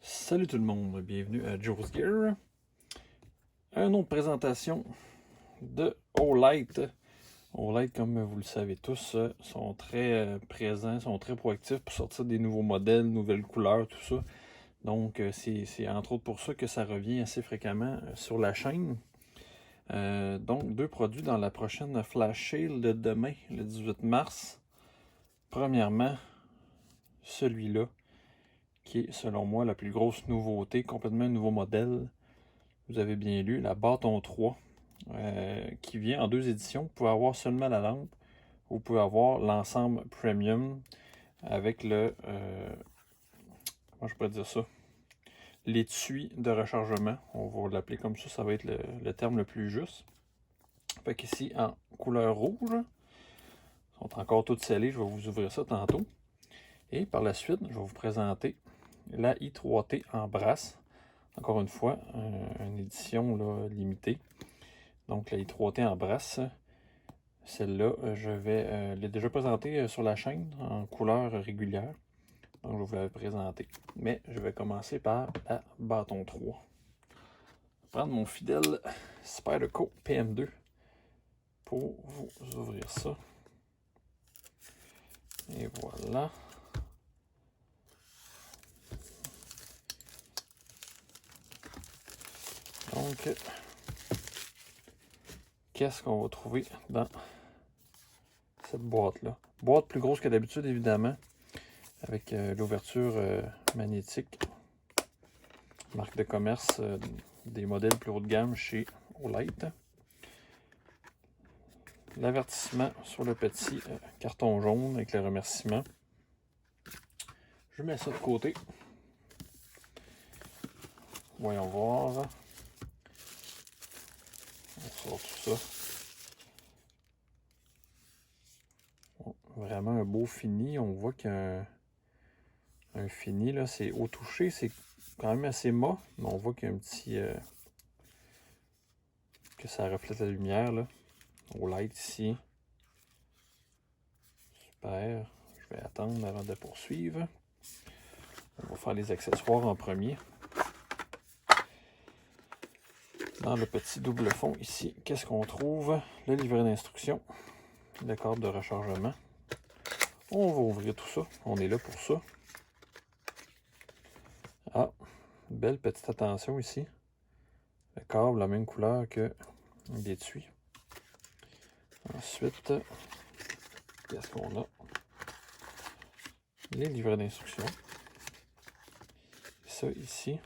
Salut tout le monde, bienvenue à Joe's Gear. Une autre présentation de Olight. Olight, comme vous le savez tous, sont très présents, sont très proactifs pour sortir des nouveaux modèles, nouvelles couleurs, tout ça. Donc, c'est entre autres pour ça que ça revient assez fréquemment sur la chaîne. Donc, deux produits dans la prochaine Flash Sale de demain, le 18 mars. Premièrement, celui-là, qui est selon moi la plus grosse nouveauté, complètement un nouveau modèle. Vous avez bien lu, la Bâton 3, qui vient en deux éditions. Vous pouvez avoir seulement la lampe, vous pouvez avoir l'ensemble premium avec comment je pourrais dire ça, l'étui de rechargement. On va l'appeler comme ça va être le terme le plus juste. Fait qu'ici, en couleur rouge, ils sont encore toutes scellées, je vais vous ouvrir ça tantôt. Et par la suite, je vais vous présenter la i3T en brasse. Encore une fois, une édition là, limitée. Donc la i3T en brasse, celle-là, je l'ai déjà présentée sur la chaîne en couleur régulière. Donc je vais vous la présenter. Mais je vais commencer par la Bâton 3. Je vais prendre mon fidèle Spyderco PM2 pour vous ouvrir ça. Et voilà. Donc, qu'est-ce qu'on va trouver dans cette boîte-là? Boîte plus grosse que d'habitude, évidemment, avec l'ouverture magnétique. Marque de commerce des modèles plus haut de gamme chez Olight. L'avertissement sur le petit carton jaune avec le remerciement. Je mets ça de côté. Voyons voir. On sort tout ça. Vraiment un beau fini. On voit qu'il y a un fini, là, c'est au toucher, c'est quand même assez mat, mais on voit qu'il y a un petit... que ça reflète la lumière, là. Au light ici. Super. Je vais attendre avant de poursuivre. On va faire les accessoires en premier. Dans le petit double fond ici, qu'est-ce qu'on trouve? Le livret d'instruction, le câble de rechargement. On va ouvrir tout ça. On est là pour ça. Ah, belle petite attention ici. Le câble, la même couleur que l'étui. Ensuite, qu'est-ce qu'on a? Les livrets d'instruction. Ça ici.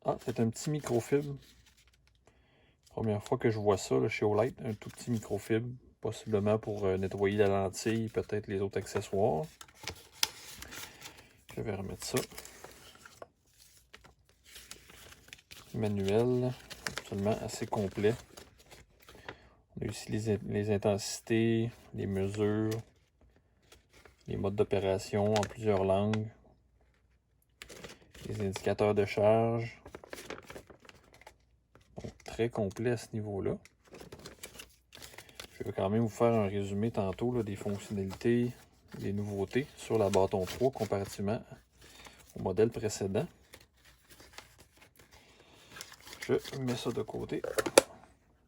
Ah, c'est un petit microfibre. Première fois que je vois ça là, chez Olight, un tout petit microfibre. Possiblement pour nettoyer la lentille, peut-être les autres accessoires. Je vais remettre ça. Manuel, absolument assez complet. On a ici les intensités, les mesures, les modes d'opération en plusieurs langues, les indicateurs de charge. Donc, très complet à ce niveau-là. Je vais quand même vous faire un résumé tantôt là, des fonctionnalités, des nouveautés sur la Bâton 3 comparativement au modèle précédent. Je mets ça de côté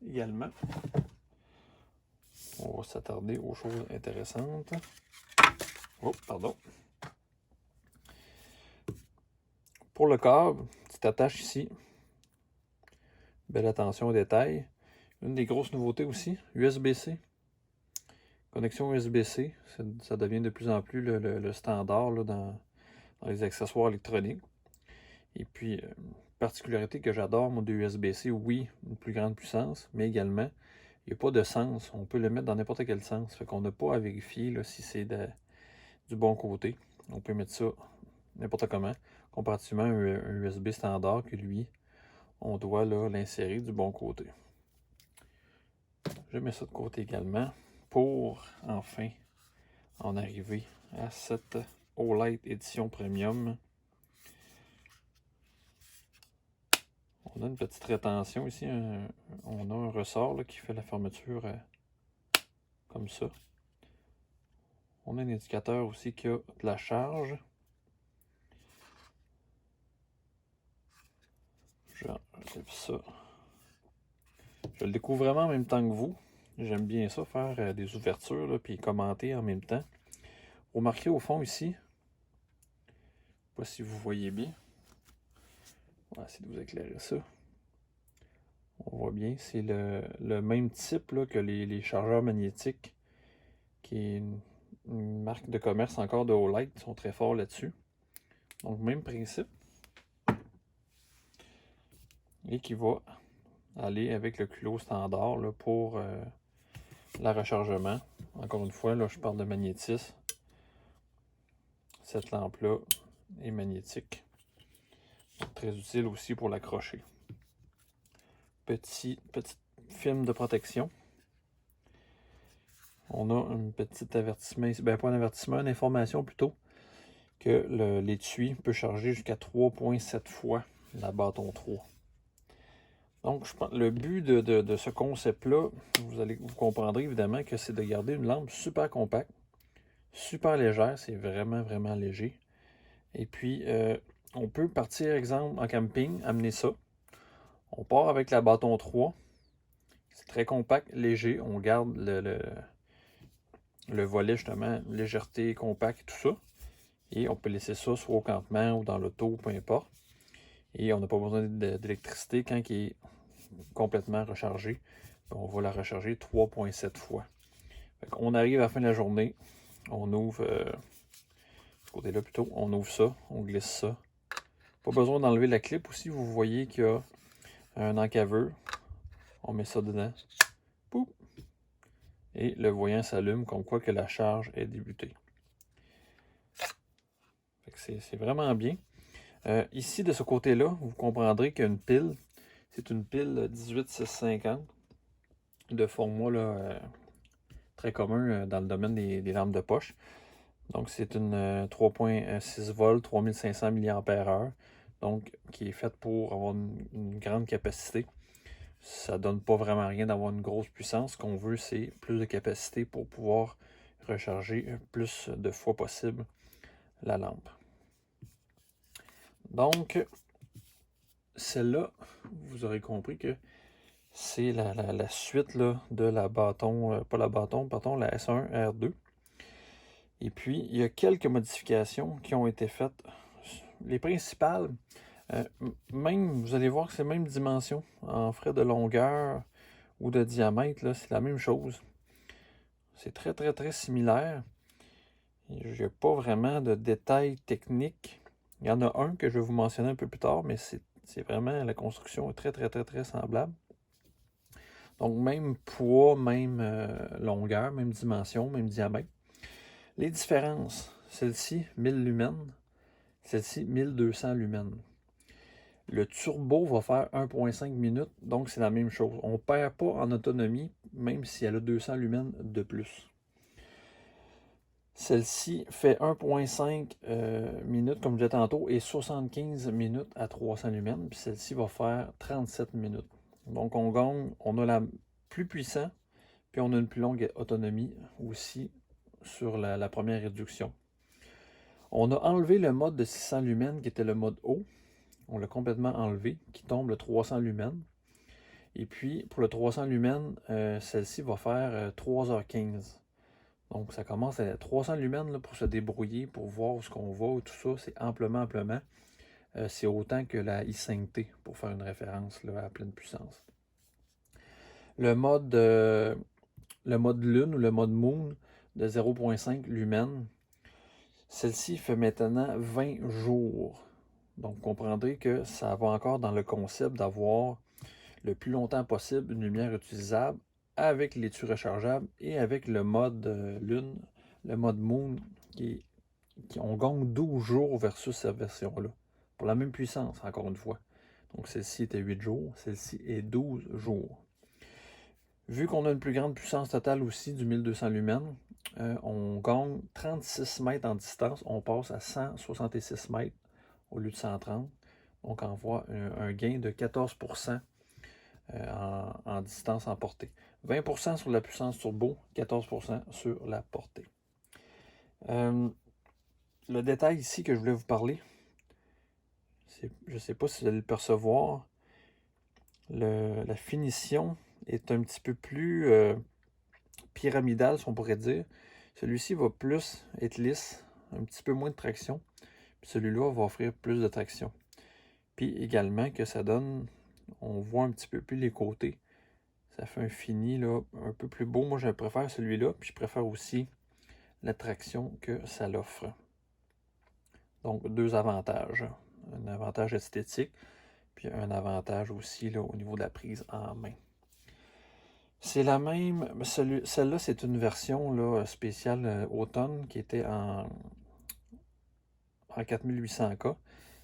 également. On va s'attarder aux choses intéressantes. Oh, pardon. Pour le câble, petite attache ici. Belle attention aux détails. Une des grosses nouveautés aussi, USB-C. Connexion USB-C, ça devient de plus en plus le standard là, dans les accessoires électroniques. Et puis, particularité que j'adore, moi, de USB-C, oui, une plus grande puissance, mais également, il n'y a pas de sens. On peut le mettre dans n'importe quel sens. Fait qu'on n'a pas à vérifier là, si c'est du bon côté. On peut mettre ça n'importe comment, comparativement à un USB standard que lui, on doit l'insérer du bon côté. Je mets ça de côté également pour enfin en arriver à cette Olight édition premium. On a une petite rétention ici, on a un ressort là, qui fait la fermeture comme ça. On a un indicateur aussi qui a de la charge. J'enlève ça. Je le découvre vraiment en même temps que vous. J'aime bien ça, faire des ouvertures, là, puis commenter en même temps. Remarquez au fond ici, je ne sais pas si vous voyez bien. On va essayer de vous éclairer ça. On voit bien, c'est le même type là, que les chargeurs magnétiques, qui est une marque de commerce encore de Olight. Ils sont très forts là-dessus. Donc, même principe. Et qui va aller avec le culot standard là, pour la rechargement. Encore une fois, là, je parle de magnétisme. Cette lampe-là est magnétique. Donc, très utile aussi pour l'accrocher. Petit film de protection. On a un petit avertissement, ben pas un avertissement, une information plutôt, que l'étui peut charger jusqu'à 3,7 fois la bâton 3. Donc, je pense, le but de ce concept-là, vous comprendrez évidemment que c'est de garder une lampe super compacte, super légère, c'est vraiment, vraiment léger. Et puis, on peut partir, exemple, en camping, amener ça. On part avec la bâton 3. C'est très compact, léger. On garde le volet, justement, légèreté, compact et tout ça. Et on peut laisser ça soit au campement ou dans l'auto, peu importe. Et on n'a pas besoin d'électricité quand il est complètement rechargé. On va la recharger 3,7 fois. On arrive à la fin de la journée. On ouvre, ce côté-là plutôt, on ouvre ça, on glisse ça. Pas besoin d'enlever la clip aussi. Vous voyez qu'il y a un encaveur. On met ça dedans. Poup! Et le voyant s'allume comme quoi que la charge est débutée. C'est vraiment bien. Ici, de ce côté-là, vous comprendrez qu'il y a une pile. C'est une pile 18650 de format là, très commun dans le domaine des lampes de poche. Donc, c'est une 3,6 volts, 3500 mAh. Donc, qui est faite pour avoir une grande capacité. Ça ne donne pas vraiment rien d'avoir une grosse puissance. Ce qu'on veut, c'est plus de capacité pour pouvoir recharger plus de fois possible la lampe. Donc, celle-là, vous aurez compris que c'est la suite là, de la bâton, pas la bâton, pardon, la S1 R2. Et puis, il y a quelques modifications qui ont été faites. Les principales, même, vous allez voir que c'est la même dimension. En frais de longueur ou de diamètre, c'est la même chose. C'est très, très, très similaire. Il n'y a pas vraiment de détails techniques. Il y en a un que je vais vous mentionner un peu plus tard, mais c'est vraiment, la construction est très, très, très, très semblable. Donc, même poids, même longueur, même dimension, même diamètre. Les différences, celle-ci, 1000 lumens, celle-ci, 1200 lumens. Le turbo va faire 1,5 minutes, donc c'est la même chose. On ne perd pas en autonomie, même si elle a 200 lumens de plus. Celle-ci fait 1,5 minutes, comme je disais tantôt, et 75 minutes à 300 lumens. Puis celle-ci va faire 37 minutes. Donc on gagne, on a la plus puissant, puis on a une plus longue autonomie aussi sur la première réduction. On a enlevé le mode de 600 lumens qui était le mode haut. On l'a complètement enlevé, qui tombe le 300 lumens. Et puis, pour le 300 lumens, celle-ci va faire 3h15. Donc, ça commence à 300 lumens là, pour se débrouiller, pour voir où ce qu'on va, tout ça. C'est amplement. C'est autant que la i5T, pour faire une référence là, à pleine puissance. Le mode lune ou le mode moon de 0,5 lumens, celle-ci fait maintenant 20 jours. Donc, vous comprendrez que ça va encore dans le concept d'avoir le plus longtemps possible une lumière utilisable avec l'étui rechargeable et avec le mode lune, le mode moon, on gagne 12 jours versus cette version-là. Pour la même puissance, encore une fois. Donc, celle-ci était 8 jours, celle-ci est 12 jours. Vu qu'on a une plus grande puissance totale aussi du 1200 lumens, on gagne 36 mètres en distance. On passe à 166 mètres au lieu de 130. Donc, on voit un gain de 14% en distance en portée. 20% sur la puissance turbo, 14% sur la portée. Le détail ici que je voulais vous parler, je ne sais pas si vous allez le percevoir, La finition est un petit peu plus pyramidale, si on pourrait dire. Celui-ci va plus être lisse, un petit peu moins de traction. Celui-là va offrir plus de traction. Puis également que ça donne, on voit un petit peu plus les côtés. Ça fait un fini là, un peu plus beau. Moi, je préfère celui-là. Puis je préfère aussi la traction que ça l'offre. Donc, deux avantages. Un avantage esthétique, puis un avantage aussi là, au niveau de la prise en main. C'est la même. Celle-là, c'est une version là, spéciale automne qui était en 4800K.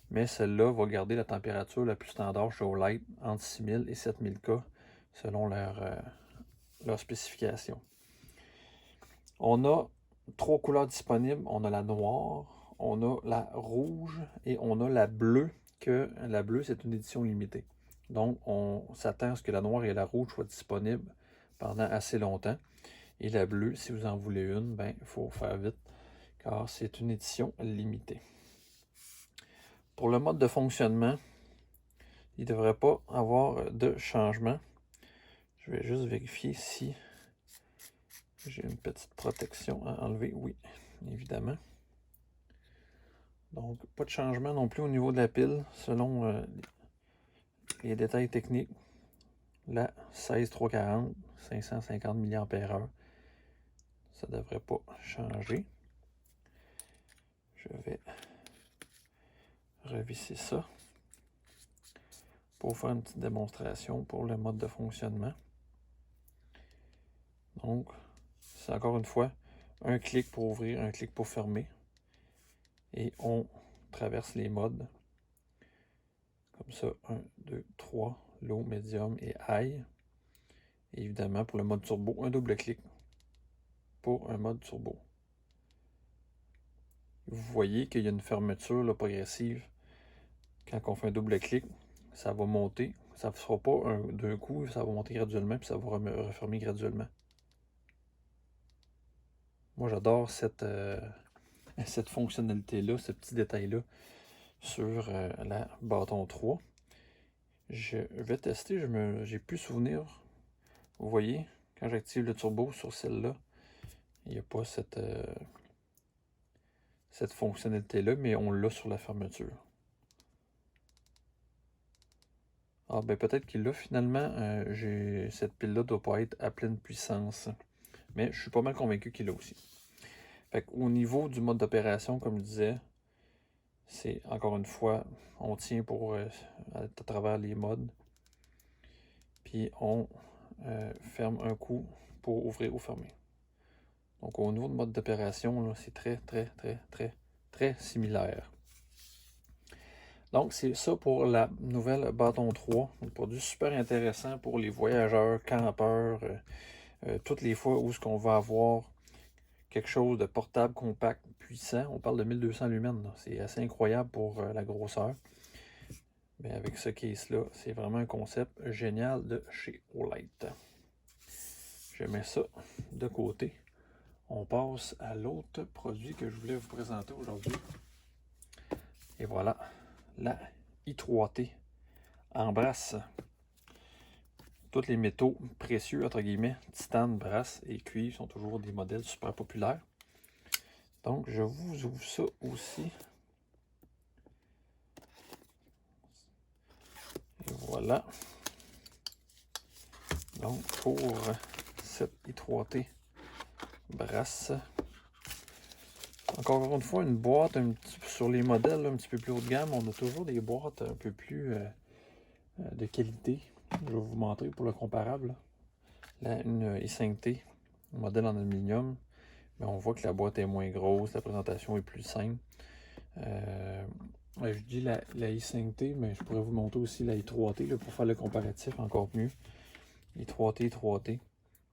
Mais celle-là va garder la température la plus standard chez Olight entre 6000 et 7000K selon leur spécification. On a 3 couleurs disponibles. On a la noire, on a la rouge et on a la bleue, que la bleue, c'est une édition limitée. Donc, on s'attend à ce que la noire et la rouge soient disponibles pendant assez longtemps. Et la bleue, si vous en voulez une, ben, il faut faire vite, car c'est une édition limitée. Pour le mode de fonctionnement, il ne devrait pas avoir de changement. Je vais juste vérifier si j'ai une petite protection à enlever. Oui, évidemment. Donc, pas de changement non plus au niveau de la pile, selon les détails techniques. La 16340, 550 mAh. Ça ne devrait pas changer. Je vais revisser ça pour faire une petite démonstration pour le mode de fonctionnement. Donc, c'est encore une fois un clic pour ouvrir, un clic pour fermer. Et on traverse les modes. Comme ça, 1, 2, 3, low, medium et high. Et évidemment, pour le mode turbo, un double clic pour un mode turbo. Vous voyez qu'il y a une fermeture là, progressive. Quand on fait un double clic, ça va monter. Ça ne sera pas d'un coup, ça va monter graduellement, puis ça va refermer graduellement. Moi, j'adore cette fonctionnalité-là, ce petit détail-là sur la bâton 3. Je vais tester, j'ai plus souvenir. Vous voyez, quand j'active le turbo sur celle-là, il n'y a pas cette fonctionnalité-là, mais on l'a sur la fermeture. Ah ben peut-être qu'il l'a finalement, cette pile-là ne doit pas être à pleine puissance. Mais je suis pas mal convaincu qu'il l'a aussi. Fait qu'au niveau du mode d'opération, comme je disais, c'est encore une fois, on tient pour à travers les modes. Puis on ferme un coup pour ouvrir ou fermer. Donc au niveau de mode d'opération, c'est très similaire. Donc c'est ça pour la nouvelle bâton 3. Un produit super intéressant pour les voyageurs, campeurs, toutes les fois où ce qu'on va avoir quelque chose de portable, compact, puissant. On parle de 1200 lumens. C'est assez incroyable pour la grosseur. Mais avec ce case-là, c'est vraiment un concept génial de chez Olight. Je mets ça de côté. On passe à l'autre produit que je voulais vous présenter aujourd'hui. Et voilà, la i3T en brasse. Tous les métaux précieux, entre guillemets, titane, brasse et cuivre sont toujours des modèles super populaires. Donc, je vous ouvre ça aussi. Et voilà. Donc, pour cette i3T brasse. Encore une fois, une boîte sur les modèles un petit peu plus haut de gamme. On a toujours des boîtes un peu plus de qualité. Je vais vous montrer pour le comparable. Là, une i5T, modèle en aluminium. Mais on voit que la boîte est moins grosse, la présentation est plus simple. Je dis la i5T, mais je pourrais vous montrer aussi la i3T là, pour faire le comparatif encore mieux. i3T,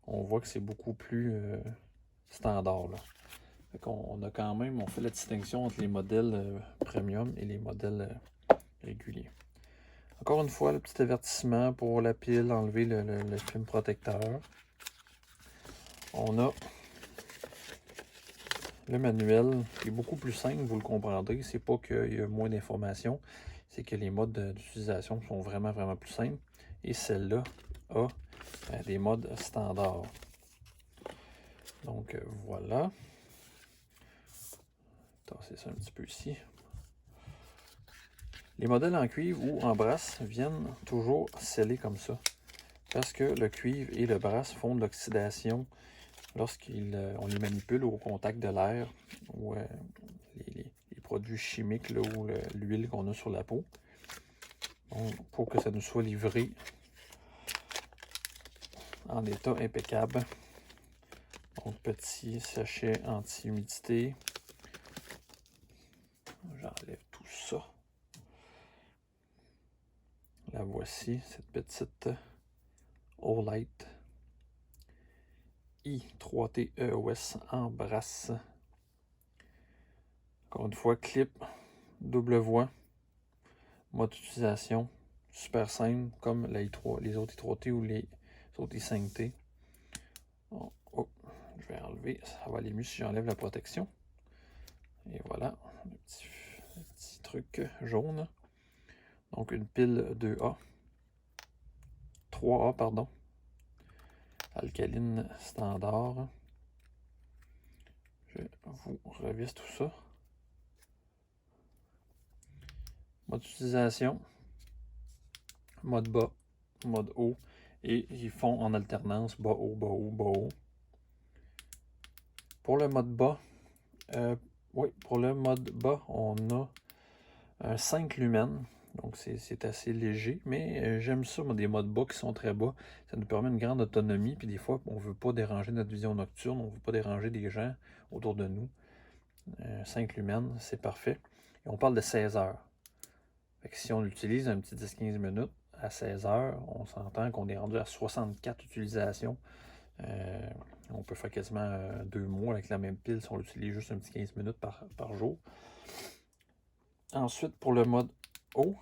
on voit que c'est beaucoup plus standard. Là. On a quand même, on fait la distinction entre les modèles premium et les modèles réguliers. Encore une fois, le petit avertissement pour la pile, enlever le film protecteur. On a le manuel qui est beaucoup plus simple, vous le comprendrez. C'est pas qu'il y a moins d'informations, c'est que les modes d'utilisation sont vraiment plus simples. et celle-là a des modes standards. Donc voilà. Tasser ça un petit peu ici. Les modèles en cuivre ou en brasse viennent toujours scellés comme ça. Parce que le cuivre et le brasse font de l'oxydation lorsqu'on les manipule au contact de l'air ou les produits chimiques là, ou l'huile qu'on a sur la peau. Donc, pour que ça nous soit livré en état impeccable. Donc, petit sachet anti-humidité. J'enlève tout ça. La voici, cette petite Olight i3T EOS en brasse. Encore une fois, clip, double voie, mode d'utilisation, super simple comme les autres i3T ou les autres i5T. Oh, je vais enlever, ça va aller mieux si j'enlève la protection. Et voilà, un petit truc jaune. Donc une pile 2A, 3A pardon, alcaline standard. Je vous revisse tout ça. Mode d'utilisation, mode bas, mode haut, et ils font en alternance bas haut, bas haut, bas haut. Pour le mode bas, on a un 5 lumens, donc c'est assez léger, mais j'aime ça, moi, des modes bas qui sont très bas. Ça nous permet une grande autonomie, puis des fois, on ne veut pas déranger notre vision nocturne, on ne veut pas déranger des gens autour de nous. 5 lumens, c'est parfait. Et on parle de 16 heures. Fait que si on utilise un petit 10-15 minutes à 16 heures, on s'entend qu'on est rendu à 64 utilisations. On peut faire quasiment 2 mois avec la même pile si on l'utilise juste un petit 15 minutes par jour. Ensuite, pour le mode haut,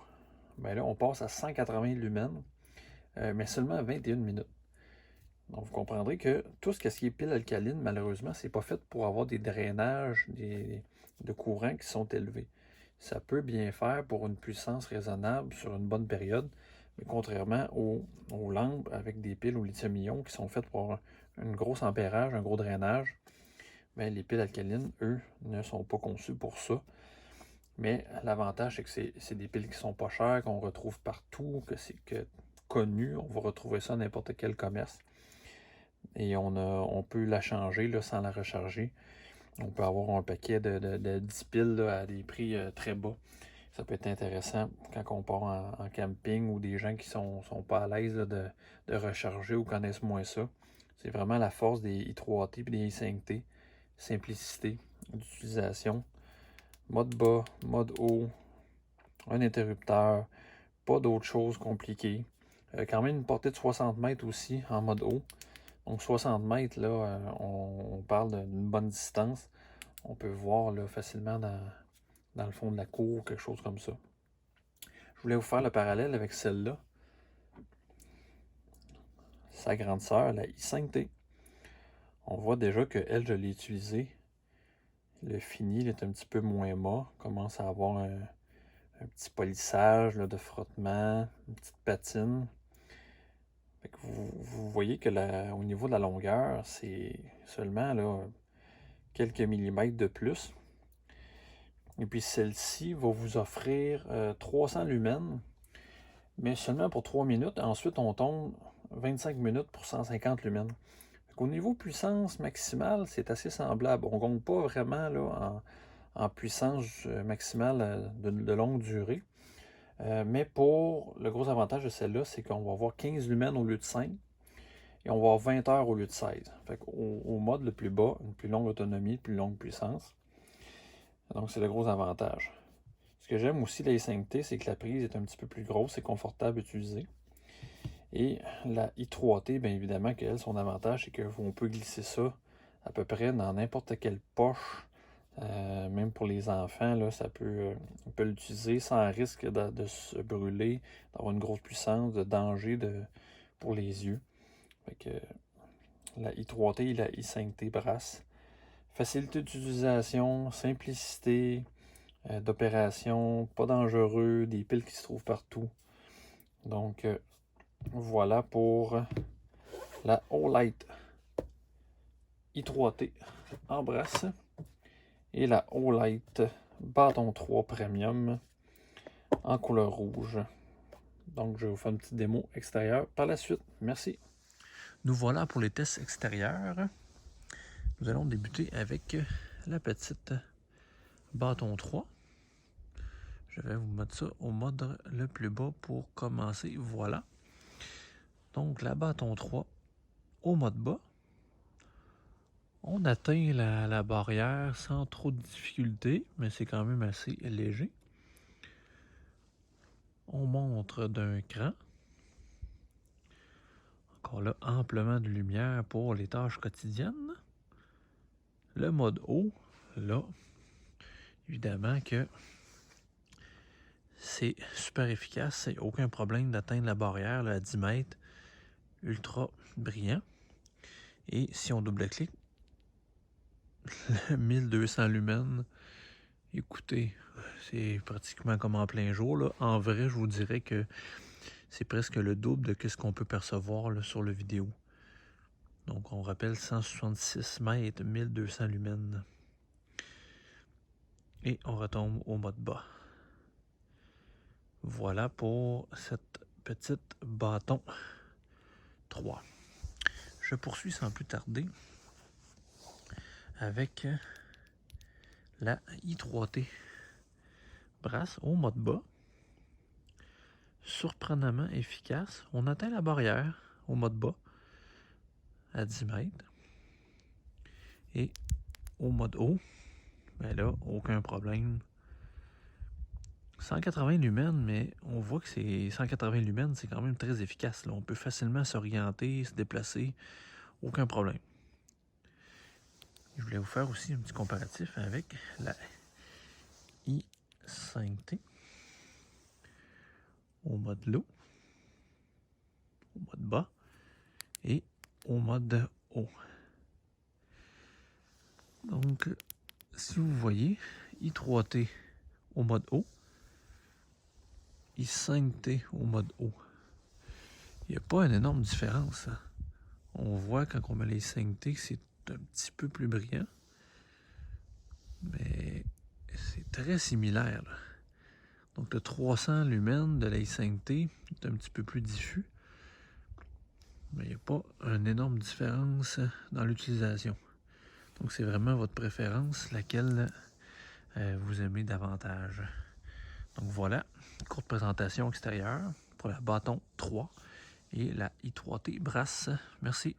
ben là, on passe à 180 lumens, mais seulement 21 minutes. Donc, vous comprendrez que tout ce qui est pile alcaline, malheureusement, c'est pas fait pour avoir des drainages de courant qui sont élevés. Ça peut bien faire pour une puissance raisonnable sur une bonne période, mais contrairement aux lampes avec des piles au lithium-ion qui sont faites pour avoir un gros ampérage, un gros drainage, bien, les piles alcalines, eux, ne sont pas conçues pour ça. Mais l'avantage, c'est que c'est des piles qui sont pas chères, qu'on retrouve partout, que c'est connu. On va retrouver ça dans n'importe quel commerce. Et on peut la changer là, sans la recharger. On peut avoir un paquet de 10 piles là, à des prix très bas. Ça peut être intéressant quand on part en camping ou des gens qui sont pas à l'aise de recharger ou connaissent moins ça. C'est vraiment la force des i3T et des i5T. Simplicité d'utilisation. Mode bas, mode haut, un interrupteur, pas d'autres choses compliquées. Quand même une portée de 60 mètres aussi en mode haut. Donc 60 mètres, là, on parle d'une bonne distance. On peut voir là, facilement dans le fond de la cour, quelque chose comme ça. Je voulais vous faire le parallèle avec celle-là. Sa grande sœur, la i5T. On voit déjà qu'elle, je l'ai utilisée. Le fini il est un petit peu moins mat. Commence à avoir un petit polissage là, de frottement, une petite patine. Fait que vous voyez que au niveau de la longueur, c'est seulement là, quelques millimètres de plus. Et puis celle-ci va vous offrir 300 lumens, mais seulement pour 3 minutes. Ensuite, on tombe 25 minutes pour 150 lumens. Au niveau puissance maximale, c'est assez semblable. On ne compte pas vraiment là, en puissance maximale de longue durée. Mais pour le gros avantage de celle-là, c'est qu'on va avoir 15 lumens au lieu de 5 et on va avoir 20 heures au lieu de 16. Fait au mode le plus bas, une plus longue autonomie, une plus longue puissance. Donc, c'est le gros avantage. Ce que j'aime aussi de la i5T, c'est que la prise est un petit peu plus grosse et confortable à utiliser. Et la i3T, bien évidemment, qu'elle, son avantage, c'est qu'on peut glisser ça à peu près dans n'importe quelle poche. Même pour les enfants, là, on peut l'utiliser sans risque de se brûler, d'avoir une grosse puissance, de danger pour les yeux. Fait que, la i3T et la i5T brasse. Facilité d'utilisation, simplicité d'opération, pas dangereux, des piles qui se trouvent partout. Donc, Voilà pour la Olight i3T en brasse et la Olight bâton 3 Premium en couleur rouge. Donc, je vais vous faire une petite démo extérieure par la suite. Merci. Nous voilà pour les tests extérieurs. Nous allons débuter avec la petite bâton 3. Je vais vous mettre ça au mode le plus bas pour commencer. Voilà. Donc, la bâton 3 au mode bas. On atteint la barrière sans trop de difficulté, mais c'est quand même assez léger. On montre d'un cran. Encore là, amplement de lumière pour les tâches quotidiennes. Le mode haut, là, évidemment que c'est super efficace. C'est aucun problème d'atteindre la barrière là, à 10 mètres. Ultra brillant. Et si on double-clique, 1200 lumens. Écoutez, c'est pratiquement comme en plein jour. Là. En vrai, je vous dirais que c'est presque le double de ce qu'on peut percevoir là, sur la vidéo. Donc, on rappelle 166 mètres, 1200 lumens. Et on retombe au mode bas. Voilà pour cette petite bâton 3. Je poursuis sans plus tarder avec la i3T brasse au mode bas. Surprenamment efficace. On atteint la barrière au mode bas à 10 mètres. Et au mode haut, ben là, aucun problème. 180 lumens, mais on voit que c'est 180 lumens, c'est quand même très efficace. Là. On peut facilement s'orienter, se déplacer, aucun problème. Je voulais vous faire aussi un petit comparatif avec la i5T au mode low, au mode bas et au mode haut. Donc, si vous voyez, i3T au mode haut, i5T au mode haut. Il n'y a pas une énorme différence. Hein? On voit quand on met les 5T que c'est un petit peu plus brillant. Mais c'est très similaire. Là. Donc le 300 lumens de la i5T est un petit peu plus diffus. Mais il n'y a pas une énorme différence dans l'utilisation. Donc c'est vraiment votre préférence, laquelle vous aimez davantage. Donc voilà, courte présentation extérieure pour la bâton 3 et la i3T brasse. Merci.